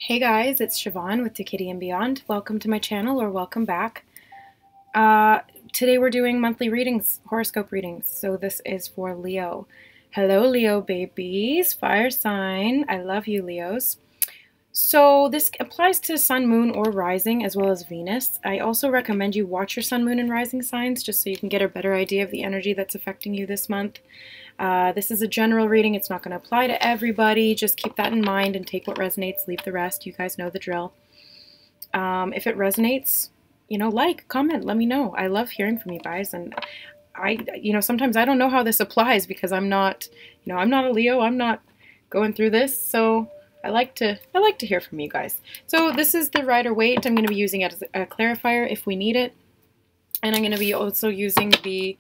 Hey guys, it's Siobhan with ToKittyandBeyond. Welcome to my channel, or welcome back. Today we're doing monthly readings, horoscope readings. So this is for Leo. Hello Leo babies, fire sign. I love you Leos. So this applies to sun, moon, or rising, as well as Venus. I also recommend you watch your sun, moon, and rising signs just so you can get a better idea of the energy that's affecting you this month. This is a general reading. It's not going to apply to everybody. Just keep that in mind and take what resonates, leave the rest. You guys know the drill. If it resonates, like, comment, let me know. I love hearing from you guys. And sometimes I don't know how this applies because I'm not a Leo. I'm not going through this. So I like to hear from you guys. So this is the Rider-Waite. I'm going to be using it as a clarifier if we need it. And I'm going to be also using the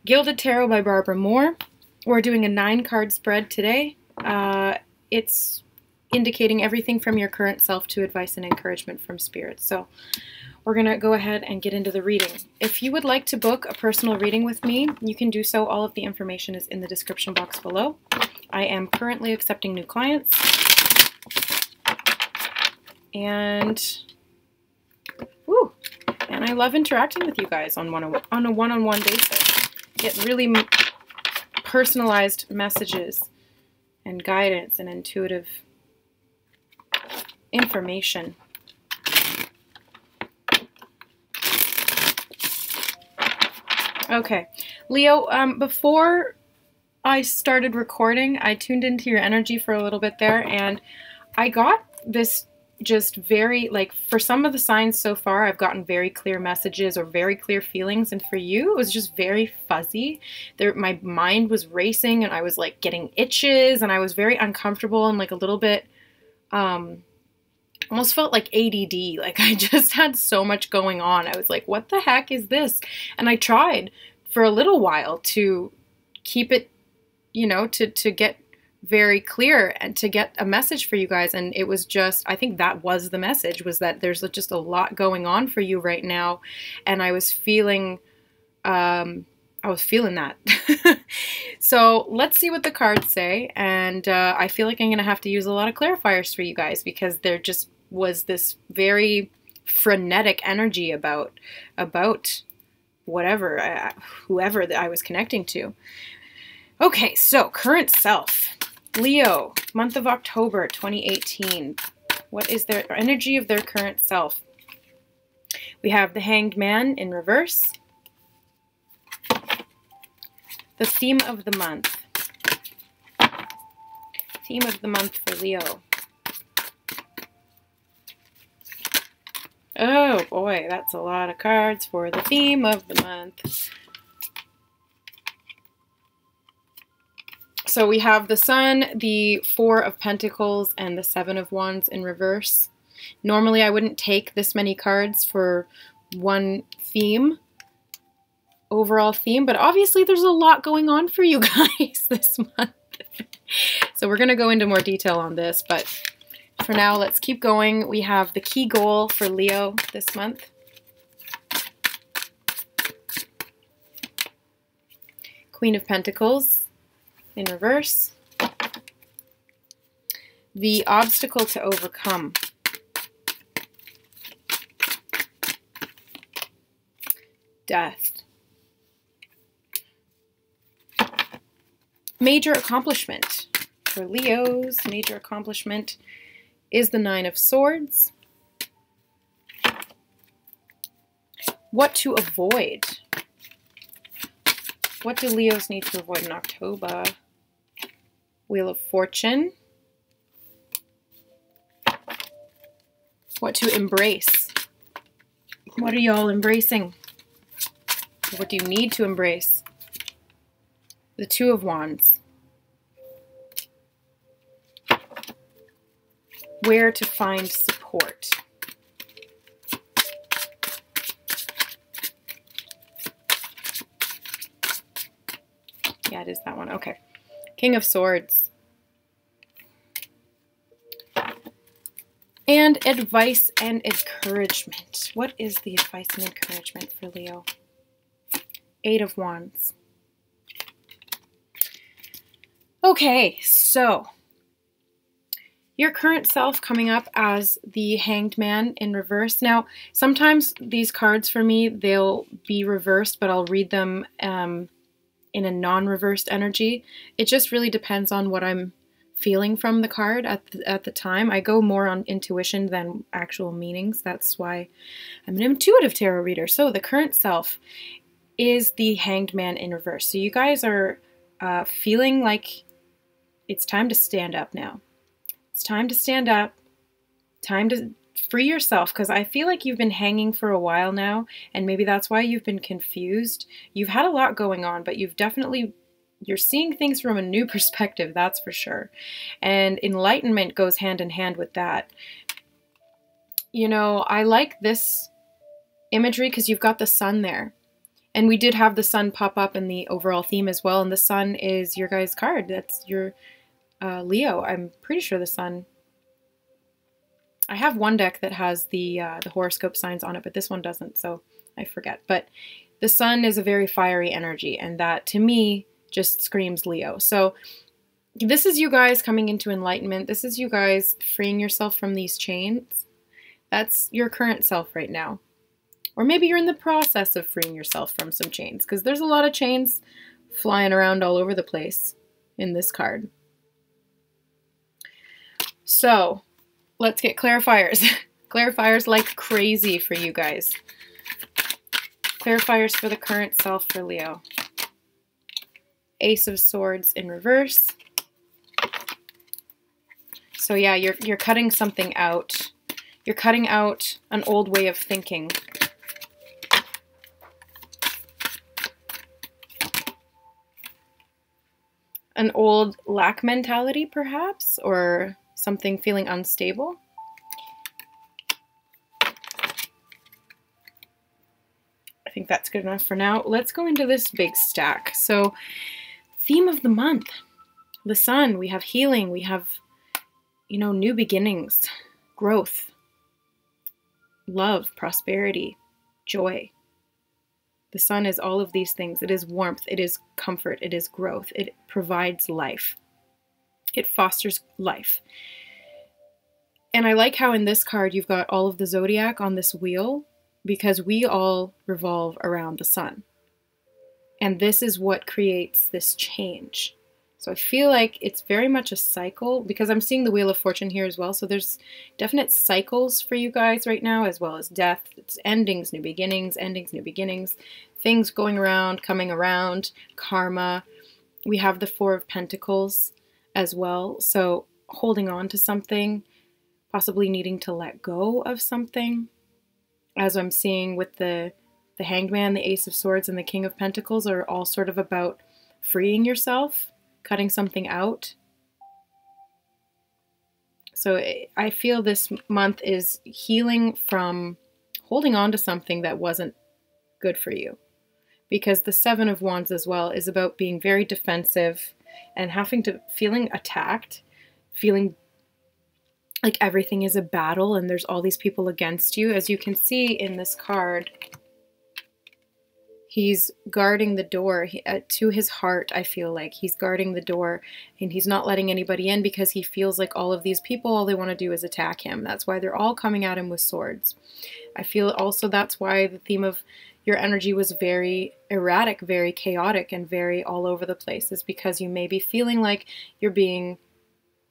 Gilded Tarot by Barbara Moore. We're doing a 9-card spread today. It's indicating everything from your current self to advice and encouragement from spirit. So we're going to go ahead and get into the reading. If you would like to book a personal reading with me, you can do so. All of the information is in the description box below. I am currently accepting new clients. And I love interacting with you guys on a one-on-one basis. Get really personalized messages and guidance and intuitive information. Okay, Leo, before I started recording, I tuned into your energy for a little bit there, and I got this just very, like, for some of the signs so far, I've gotten very clear messages or very clear feelings, and for you, it was just very fuzzy. My mind was racing, and I was, like, getting itches, and I was very uncomfortable and, like, a little bit, almost felt like ADD. Like, I just had so much going on. I was like, what the heck is this? And I tried for a little while to keep it, to get very clear and to get a message for you guys, and it was just, I think that was the message, was that there's just a lot going on for you right now, and I was feeling that. So let's see what the cards say, and I feel like I'm gonna have to use a lot of clarifiers for you guys because there just was this very frenetic energy about whatever, whoever that I was connecting to. Okay, so current self. Leo, month of October 2018. What is their energy of their current self? We have the Hanged Man in reverse. The theme of the month. Theme of the month for Leo. Oh boy, that's a lot of cards for the theme of the month. So we have the Sun, the Four of Pentacles, and the Seven of Wands in reverse. Normally I wouldn't take this many cards for one theme, overall theme, but obviously there's a lot going on for you guys this month. So we're going to go into more detail on this, but for now let's keep going. We have the key goal for Leo this month. Queen of Pentacles in reverse. The obstacle to overcome. Death. Major accomplishment. For Leo's major accomplishment is the Nine of Swords. What to avoid. What do Leos need to avoid in October? Wheel of Fortune. What to embrace. What are y'all embracing? What do you need to embrace? The Two of Wands. Where to find support. Yeah, it is that one. Okay. King of Swords. And advice and encouragement. What is the advice and encouragement for Leo? Eight of Wands. Okay, so your current self coming up as the Hanged Man in reverse. Now, sometimes these cards for me, they'll be reversed, but I'll read them in a non-reversed energy. It just really depends on what I'm feeling from the card at the time. I go more on intuition than actual meanings. That's why I'm an intuitive tarot reader. So the current self is the Hanged Man in reverse. So you guys are feeling like it's time to stand up now. It's time to stand up, time to free yourself, because I feel like you've been hanging for a while now, and maybe that's why you've been confused. You've had a lot going on, but you're seeing things from a new perspective, that's for sure. And enlightenment goes hand in hand with that. You know, I like this imagery because you've got the sun there. And we did have the sun pop up in the overall theme as well, and the sun is your guys' card. That's your Leo. I'm pretty sure the sun. I have one deck that has the horoscope signs on it, but this one doesn't, so I forget. But the sun is a very fiery energy, and that to me just screams Leo. So this is you guys coming into enlightenment. This is you guys freeing yourself from these chains. That's your current self right now. Or maybe you're in the process of freeing yourself from some chains, because there's a lot of chains flying around all over the place in this card. So let's get clarifiers. Clarifiers like crazy for you guys. Clarifiers for the current self for Leo. Ace of Swords in reverse. So yeah, you're cutting something out. You're cutting out an old way of thinking. An old lack mentality, perhaps, or something feeling unstable. I think that's good enough for now. Let's go into this big stack. So, theme of the month. The sun. We have healing. We have, you know, new beginnings, growth, love, prosperity, joy. The sun is all of these things. It is warmth. It is comfort. It is growth. It provides life. It fosters life. And I like how in this card you've got all of the zodiac on this wheel, because we all revolve around the sun. And this is what creates this change. So I feel like it's very much a cycle, because I'm seeing the Wheel of Fortune here as well. So there's definite cycles for you guys right now, as well as death. It's endings, new beginnings, endings, new beginnings. Things going around, coming around, karma. We have the Four of Pentacles as well. So holding on to something, possibly needing to let go of something. As I'm seeing with the Hanged Man, the Ace of Swords, and the King of Pentacles are all sort of about freeing yourself, cutting something out. So I feel this month is healing from holding on to something that wasn't good for you. Because the Seven of Wands as well is about being very defensive and feeling attacked, feeling like everything is a battle and there's all these people against you. As you can see in this card, he's guarding the door to his heart. I feel like he's guarding the door and he's not letting anybody in, because he feels like all of these people, all they want to do is attack him. That's why they're all coming at him with swords. I feel also that's why the theme of your energy was very erratic, very chaotic, and very all over the place, is because you may be feeling like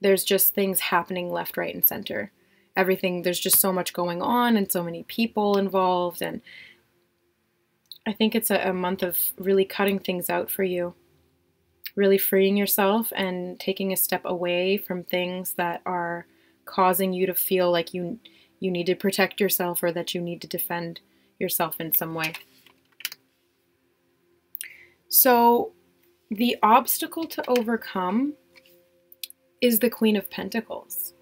there's just things happening left, right, and center. Everything, there's just so much going on and so many people involved, and I think it's a month of really cutting things out for you, really freeing yourself and taking a step away from things that are causing you to feel like you need to protect yourself, or that you need to defend yourself in some way. So the obstacle to overcome is the Queen of Pentacles.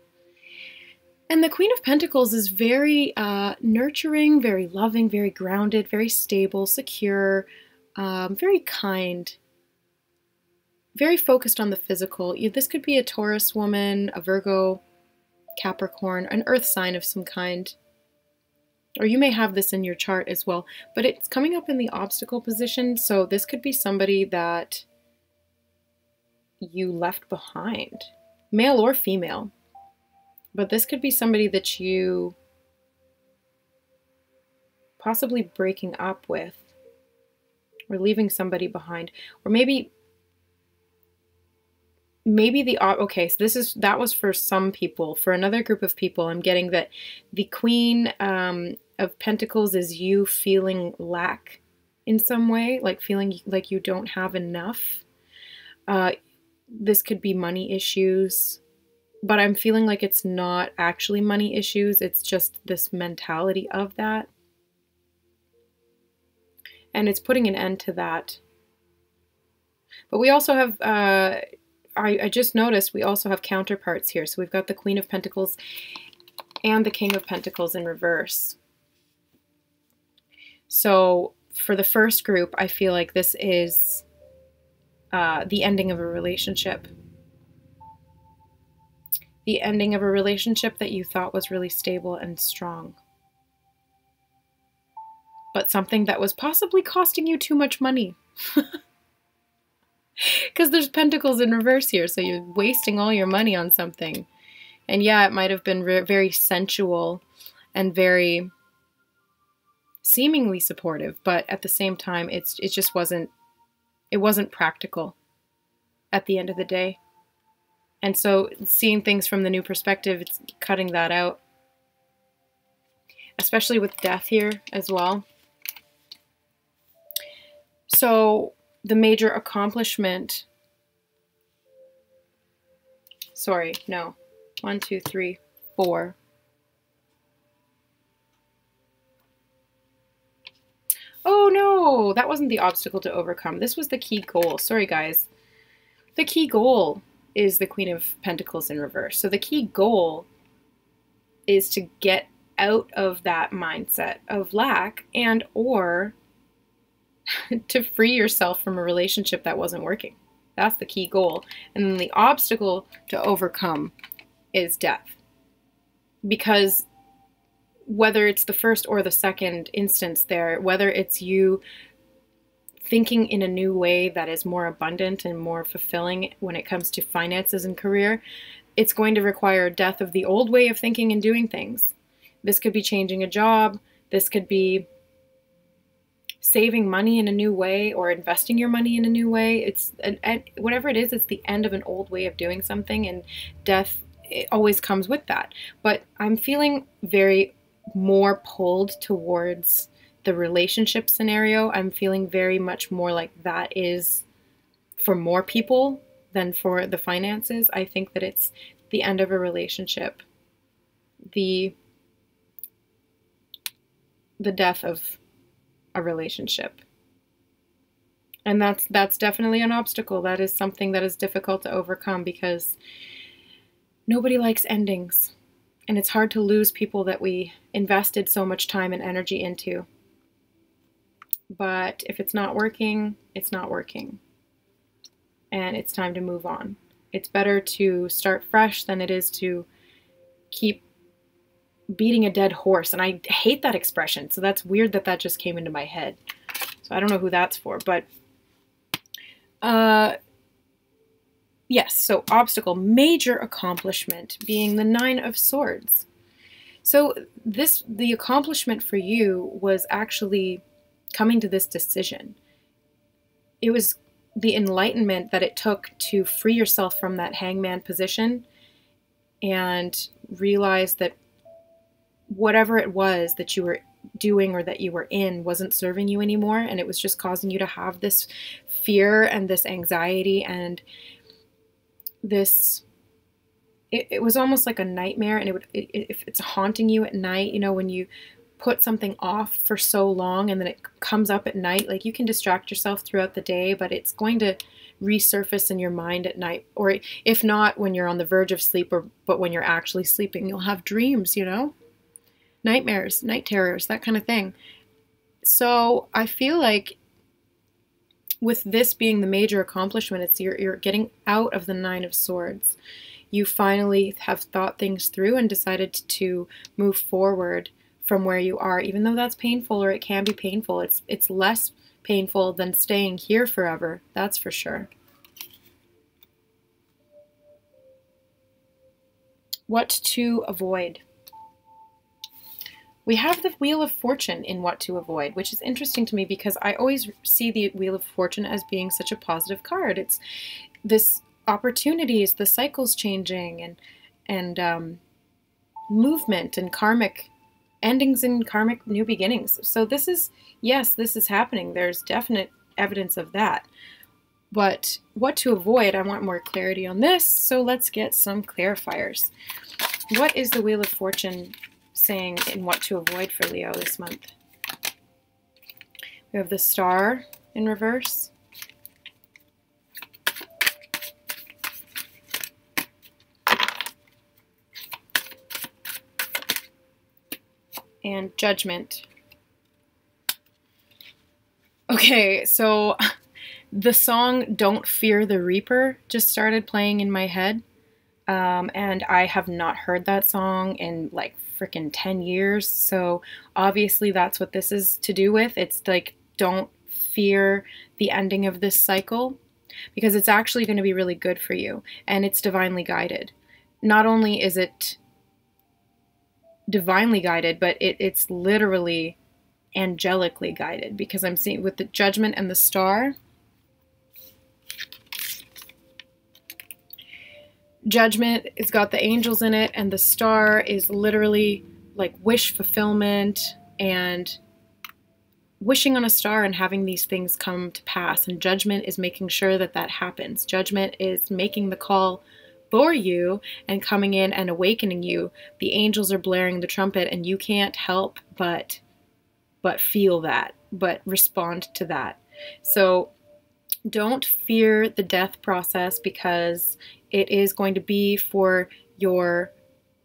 And the Queen of Pentacles is very nurturing, very loving, very grounded, very stable, secure, very kind, very focused on the physical. This could be a Taurus woman, a Virgo, Capricorn, an earth sign of some kind. Or you may have this in your chart as well, but it's coming up in the obstacle position. So this could be somebody that you left behind, male or female. But this could be somebody that you possibly breaking up with, or leaving somebody behind, or maybe okay, so that was for some people. For another group of people, I'm getting that the Queen of Pentacles is you feeling lack in some way, like feeling like you don't have enough. This could be money issues, but I'm feeling like it's not actually money issues. It's just this mentality of that. And it's putting an end to that. But we also have, I just noticed we also have counterparts here. So we've got the Queen of Pentacles and the King of Pentacles in reverse. So for the first group, I feel like this is the ending of a relationship. The ending of a relationship that you thought was really stable and strong. But something that was possibly costing you too much money. Because there's Pentacles in reverse here, so you're wasting all your money on something. And yeah, it might have been very sensual and very seemingly supportive, but at the same time, it just wasn't practical at the end of the day. And so seeing things from the new perspective, it's cutting that out. Especially with death here as well. So the major accomplishment, sorry, no, 1, 2, 3, 4. Oh no, that wasn't the obstacle to overcome. This was the key goal. Sorry guys. The key goal is the Queen of Pentacles in reverse. So the key goal is to get out of that mindset of lack and or to free yourself from a relationship that wasn't working. That's the key goal. And then the obstacle to overcome is death. Because whether it's the first or the second instance there, whether it's you thinking in a new way that is more abundant and more fulfilling when it comes to finances and career, it's going to require death of the old way of thinking and doing things. This could be changing a job. This could be saving money in a new way or investing your money in a new way. It's whatever it is, it's the end of an old way of doing something, and death, it always comes with that. But I'm feeling very more pulled towards the relationship scenario. I'm feeling very much more like that is for more people than for the finances. I think that it's the end of a relationship, the death of a relationship. And that's definitely an obstacle. That is something that is difficult to overcome because nobody likes endings. And it's hard to lose people that we invested so much time and energy into. But if it's not working, it's not working. And it's time to move on. It's better to start fresh than it is to keep beating a dead horse. And I hate that expression. So that's weird that that just came into my head. So I don't know who that's for, but yes, so obstacle, major accomplishment being the 9 of Swords. So the accomplishment for you was actually coming to this decision. It was the enlightenment that it took to free yourself from that hangman position and realize that whatever it was that you were doing or that you were in wasn't serving you anymore, and it was just causing you to have this fear and this anxiety and this, it was almost like a nightmare, and if it's haunting you at night, you know, when you put something off for so long and then it comes up at night, like you can distract yourself throughout the day, but it's going to resurface in your mind at night, or if not when you're on the verge of sleep, but when you're actually sleeping, you'll have dreams, you know, nightmares, night terrors, that kind of thing. So I feel like with this being the major accomplishment, it's you're getting out of the 9 of Swords. You finally have thought things through and decided to move forward from where you are, even though that's painful, or it can be painful. It's less painful than staying here forever, that's for sure. What to avoid. We have the Wheel of Fortune in what to avoid, which is interesting to me because I always see the Wheel of Fortune as being such a positive card. It's this opportunities, the cycles changing, and movement and karmic endings and karmic new beginnings. So this is, yes, this is happening. There's definite evidence of that. But what to avoid, I want more clarity on this, so let's get some clarifiers. What is the Wheel of Fortune saying in what to avoid for Leo this month? We have the Star in reverse. And Judgment. Okay, so the song Don't Fear the Reaper just started playing in my head, and I have not heard that song in like freaking 10 years, so obviously that's what this is to do with. It's like, don't fear the ending of this cycle, because it's actually going to be really good for you, and it's divinely guided. Not only is it divinely guided, but it's literally angelically guided, because I'm seeing with the Judgment and the Star. Judgment, it's got the angels in it, and the Star is literally like wish fulfillment and wishing on a star and having these things come to pass. And Judgment is making sure that that happens. Judgment is making the call for you and coming in and awakening you. The angels are blaring the trumpet, and you can't help but feel that, but respond to that. So don't fear the death process, because it is going to be for your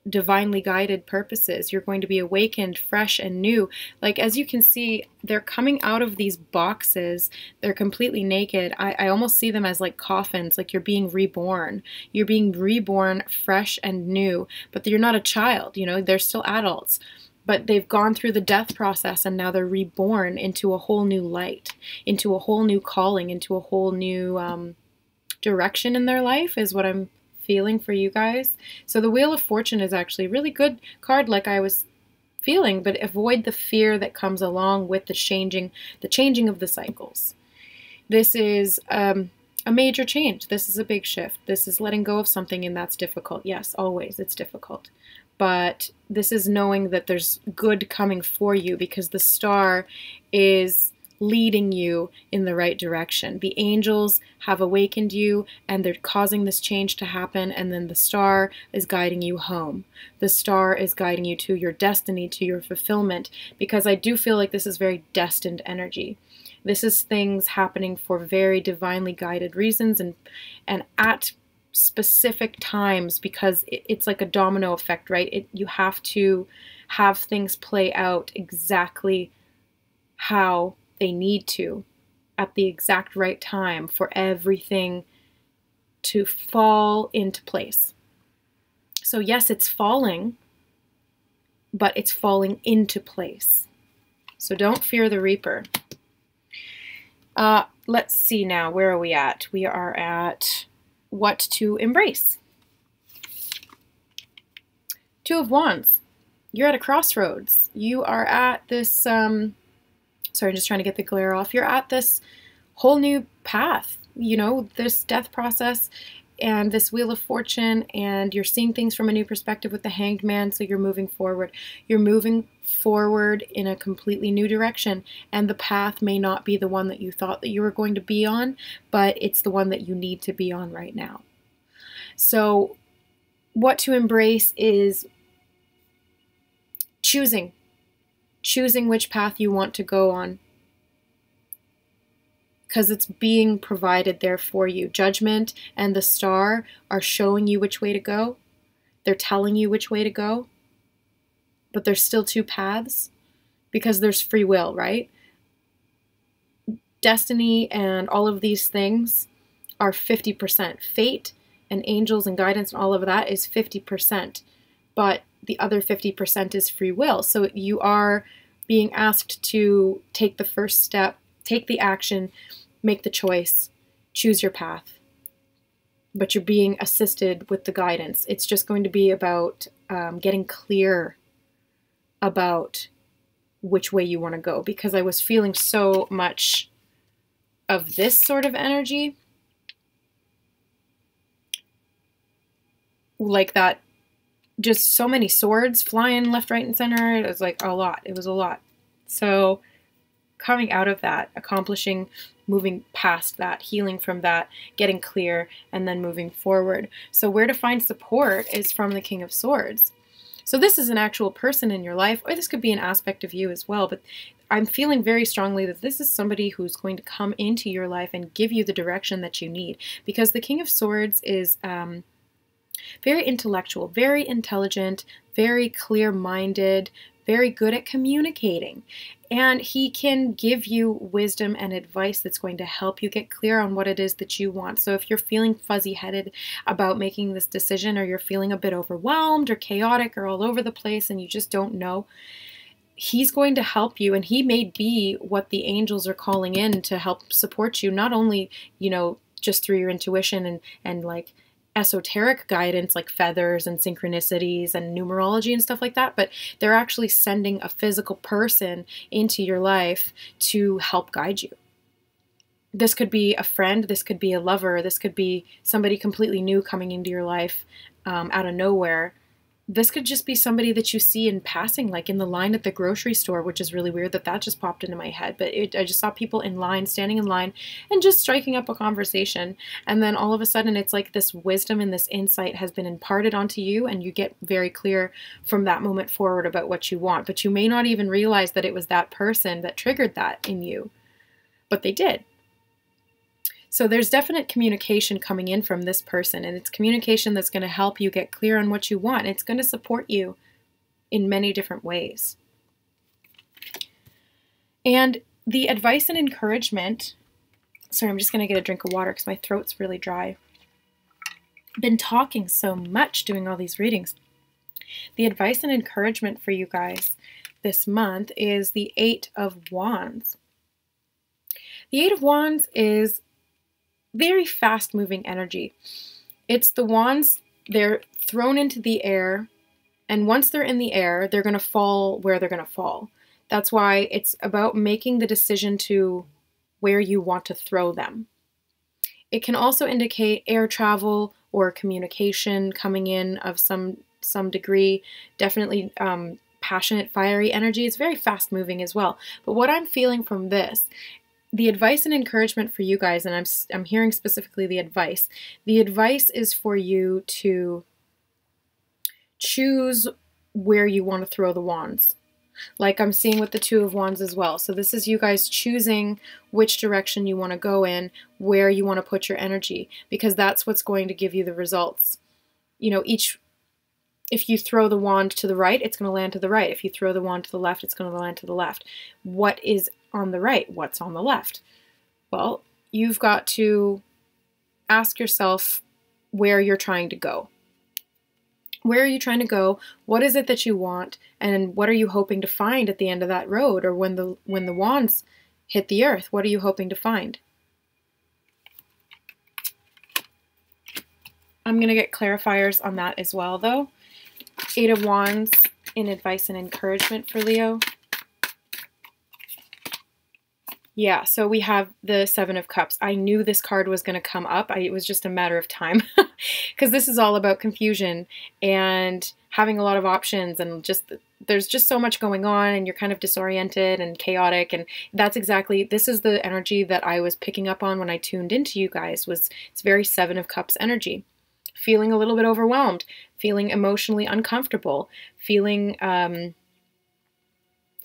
divinely guided purposes. You're going to be awakened, fresh and new. Like, as you can see, they're coming out of these boxes. They're completely naked. I almost see them as like coffins, like you're being reborn. You're being reborn fresh and new, but you're not a child, you know, they're still adults. But they've gone through the death process, and now they're reborn into a whole new light, into a whole new calling, into a whole new direction in their life, is what I'm feeling for you guys. So the Wheel of Fortune is actually a really good card, like I was feeling, but avoid the fear that comes along with the changing of the cycles. This is a major change. This is a big shift. This is letting go of something, and that's difficult. Yes, always, it's difficult. But this is knowing that there's good coming for you, because the Star is leading you in the right direction. The angels have awakened you, and they're causing this change to happen, and then the Star is guiding you home. The Star is guiding you to your destiny, to your fulfillment, because I do feel like this is very destined energy. This is things happening for very divinely guided reasons, and at specific times, because it's like a domino effect, right? You have to have things play out exactly how they need to at the exact right time for everything to fall into place. So yes, it's falling, but it's falling into place. So don't fear the Reaper. Let's see now, where are we at? We are at what to embrace. Two of Wands. You're at a crossroads. You are at this, sorry, I'm just trying to get the glare off. You're at this whole new path, you know, this death process and this Wheel of Fortune, and you're seeing things from a new perspective with the Hanged Man, so you're moving forward. You're moving forward in a completely new direction, and the path may not be the one that you thought that you were going to be on, but it's the one that you need to be on right now. So what to embrace is choosing which path you want to go on, because it's being provided there for you. Judgment and the Star are showing you which way to go. They're telling you which way to go, but there's still two paths, because there's free will, right? Destiny and all of these things are 50%. Fate and angels and guidance and all of that is 50%, but the other 50% is free will. So you are being asked to take the first step, take the action, make the choice, choose your path. but you're being assisted with the guidance. It's just going to be about getting clear about which way you want to go, because I was feeling so much of this sort of energy, like that, just so many swords flying left, right, and center. It was like a lot. It was a lot. So coming out of that, accomplishing, moving past that, healing from that, getting clear, and then moving forward. So where to find support is from the King of Swords. So this is an actual person in your life, or this could be an aspect of you as well, but I'm feeling very strongly that this is somebody who's going to come into your life and give you the direction that you need, because the King of Swords is very intellectual, very intelligent, very clear-minded, very good at communicating. And he can give you wisdom and advice that's going to help you get clear on what it is that you want. So if you're feeling fuzzy-headed about making this decision, or you're feeling a bit overwhelmed or chaotic or all over the place and you just don't know, he's going to help you, and he may be what the angels are calling in to help support you, not only, you know, just through your intuition and like esoteric guidance like feathers and synchronicities and numerology and stuff like that, but they're actually sending a physical person into your life to help guide you. This could be a friend, this could be a lover, this could be somebody completely new coming into your life out of nowhere. This could just be somebody that you see in passing, like in the line at the grocery store, which is really weird that that just popped into my head. But I just saw people in line, standing in line, and just striking up a conversation. And then all of a sudden, it's like this wisdom and this insight has been imparted onto you, and you get very clear from that moment forward about what you want. But you may not even realize that it was that person that triggered that in you. But they did. So there's definite communication coming in from this person, and it's communication that's going to help you get clear on what you want. It's going to support you in many different ways. And the advice and encouragement, sorry, I'm just going to get a drink of water because my throat's really dry. I've been talking so much doing all these readings. The advice and encouragement for you guys this month is the Eight of Wands. The Eight of Wands is very fast-moving energy. It's the wands, they're thrown into the air, and once they're in the air, they're going to fall where they're going to fall. That's why it's about making the decision to where you want to throw them. It can also indicate air travel or communication coming in of some degree, definitely passionate, fiery energy. It's very fast-moving as well. But what I'm feeling from this, the advice and encouragement for you guys, and I'm hearing specifically the advice. The advice is for you to choose where you want to throw the wands. Like I'm seeing with the Two of Wands as well. So this is you guys choosing which direction you want to go in, where you want to put your energy, because that's what's going to give you the results. You know, if you throw the wand to the right, it's going to land to the right. If you throw the wand to the left, it's going to land to the left. What is on the right? What's on the left? Well, you've got to ask yourself where you're trying to go. Where are you trying to go? What is it that you want? And what are you hoping to find at the end of that road? Or when the wands hit the earth, what are you hoping to find? I'm going to get clarifiers on that as well, though. Eight of Wands in advice and encouragement for Leo. Yeah, so we have the Seven of Cups. I knew this card was going to come up. It was just a matter of time because this is all about confusion and having a lot of options, and just there's just so much going on, and you're kind of disoriented and chaotic, and that's exactly, this is the energy that I was picking up on when I tuned into you guys. It's very Seven of Cups energy. Feeling a little bit overwhelmed, feeling emotionally uncomfortable, feeling kind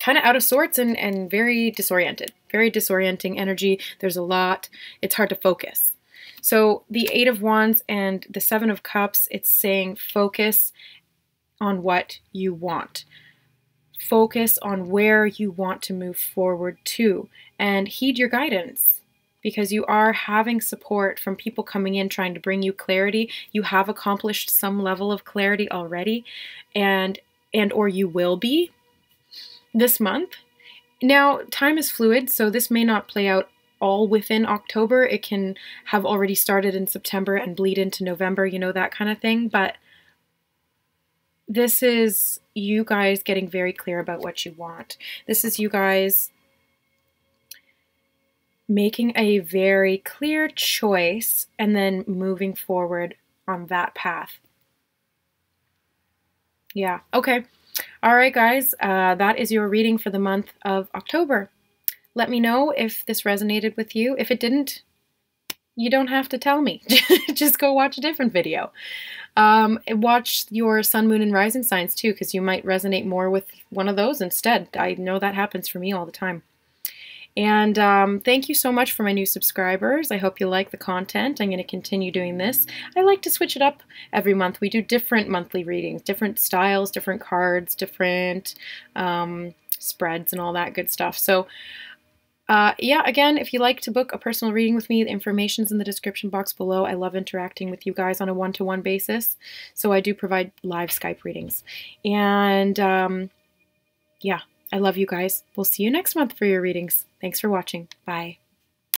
of out of sorts and very disoriented. Very disorienting energy. There's a lot. It's hard to focus. So the Eight of Wands and the Seven of Cups, it's saying focus on what you want. Focus on where you want to move forward to, and heed your guidance, because you are having support from people coming in trying to bring you clarity. You have accomplished some level of clarity already, and or you will be this month. Now, time is fluid, so this may not play out all within October. It can have already started in September and bleed into November, you know, that kind of thing. But this is you guys getting very clear about what you want. This is you guys making a very clear choice and then moving forward on that path. Yeah, okay. All right, guys, that is your reading for the month of October. Let me know if this resonated with you. If it didn't, you don't have to tell me. Just go watch a different video. Watch your sun, moon, and rising signs too, because you might resonate more with one of those instead. I know that happens for me all the time. And thank you so much for my new subscribers. I hope you like the content. I'm going to continue doing this. I like to switch it up every month. We do different monthly readings, different styles, different cards, different spreads, and all that good stuff. So yeah, again, if you like to book a personal reading with me, the information's in the description box below. I love interacting with you guys on a one-to-one basis. So I do provide live Skype readings. And yeah, I love you guys. We'll see you next month for your readings. Thanks for watching. Bye.